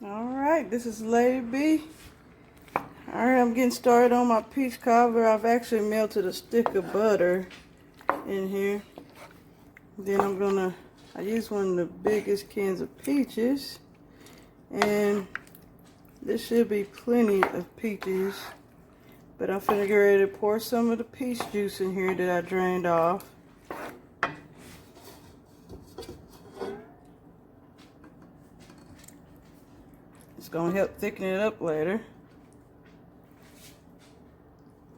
Alright, this is Lady B. Alright, I'm getting started on my peach cobbler. I've actually melted a stick of butter in here. Then I use one of the biggest cans of peaches. And this should be plenty of peaches. But I'm finna get ready to pour some of the peach juice in here that I drained off. It's gonna help thicken it up later.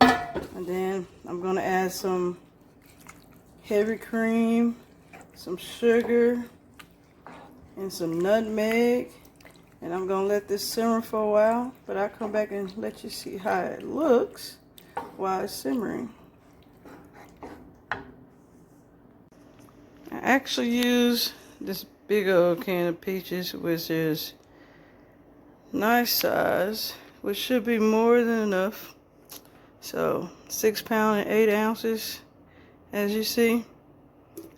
And then I'm gonna add some heavy cream, some sugar, and some nutmeg. And I'm gonna let this simmer for a while, but I'll come back and let you see how it looks while it's simmering. I actually use this big old can of peaches, which is nice size, which should be more than enough. So 6 pounds and 8 ounces, as you see.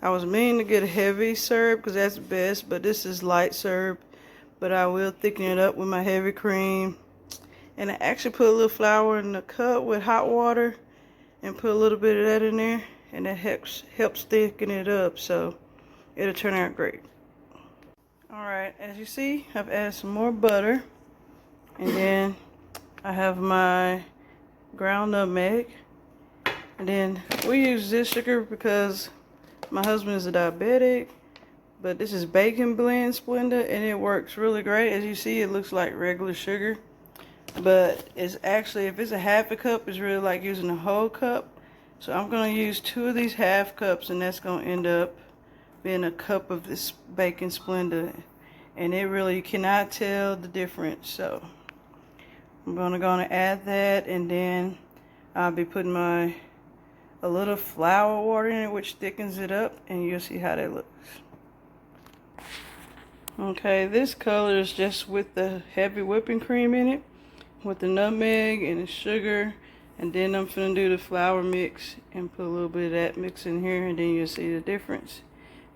I was meaning to get a heavy syrup because that's best, but this is light syrup. But I will thicken it up with my heavy cream. And I actually put a little flour in the cup with hot water and put a little bit of that in there, and that helps thicken it up, so it'll turn out great. Alright, as you see, I've added some more butter, and then I have my ground nutmeg. And then we use this sugar because my husband is a diabetic. But this is bacon blend Splenda, and it works really great. As you see, it looks like regular sugar, but it's actually, if it's a half a cup, it's really like using a whole cup. So I'm going to use 2 of these half cups, and that's going to end up being a cup of this bacon Splenda. And it really, you cannot tell the difference. So I'm going to add that, and then I'll be putting a little flour water in it, which thickens it up, and you'll see how that looks. Okay, this color is just with the heavy whipping cream in it, with the nutmeg and the sugar, and then I'm finna do the flour mix and put a little bit of that mix in here, and then you'll see the difference.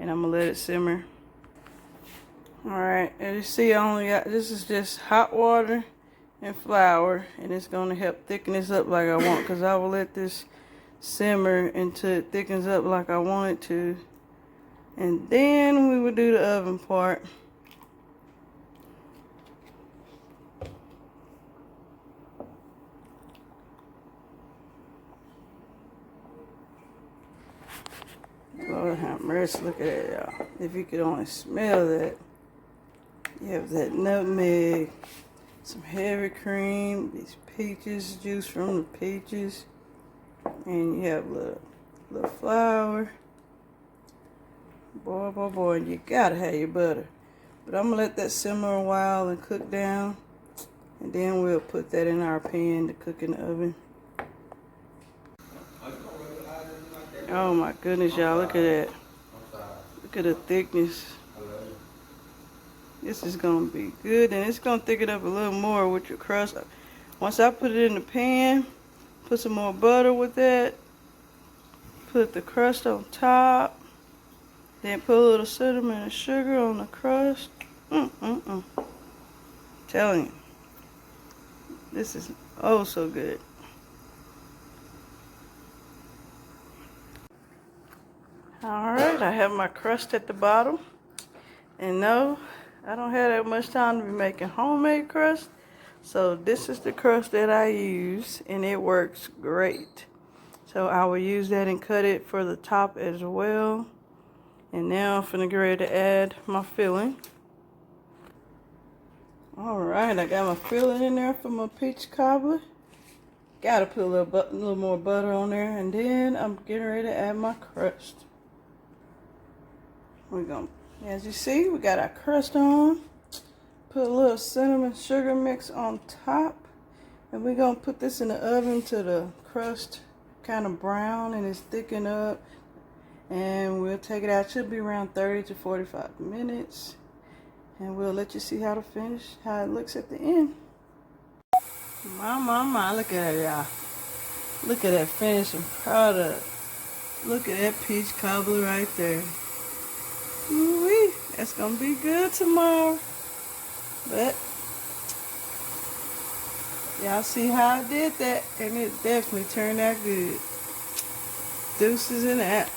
And I'm gonna let it simmer. Alright, as you see, I only got, this is just hot water and flour, and it's gonna help thicken this up like I want, because I will let this simmer until it thickens up like I want it to. And then we will do the oven part. Lord have mercy, look at that, y'all. If you could only smell that. You have that nutmeg, some heavy cream, these peaches, juice from the peaches, and you have a little flour. Boy, you gotta have your butter. But I'm gonna let that simmer a while and cook down, and then we'll put that in our pan to cook in the oven. Oh my goodness, y'all, look at that. Look at the thickness. This is gonna be good, and it's gonna thicken up a little more with your crust. Once I put it in the pan, put some more butter with that, put the crust on top, then put a little cinnamon and sugar on the crust. Telling you, this is oh so good. Alright, I have my crust at the bottom. And no, I don't have that much time to be making homemade crust. So this is the crust that I use, and it works great. So I will use that and cut it for the top as well. And now I'm finna get ready to add my filling. Alright, I got my filling in there for my peach cobbler. Gotta put a little more butter on there, and then I'm getting ready to add my crust. As you see, we got our crust on. Put a little cinnamon sugar mix on top, and we're gonna put this in the oven till the crust kind of brown and it's thickened up, and we'll take it out. It should be around 30 to 45 minutes, and we'll let you see how it looks at the end. My, look at that, y'all. Look at that finishing product. Look at that peach cobbler right there. Ooh-wee, that's gonna be good tomorrow. But Y'all see how I did that, and it definitely turned out good. Deuces and that.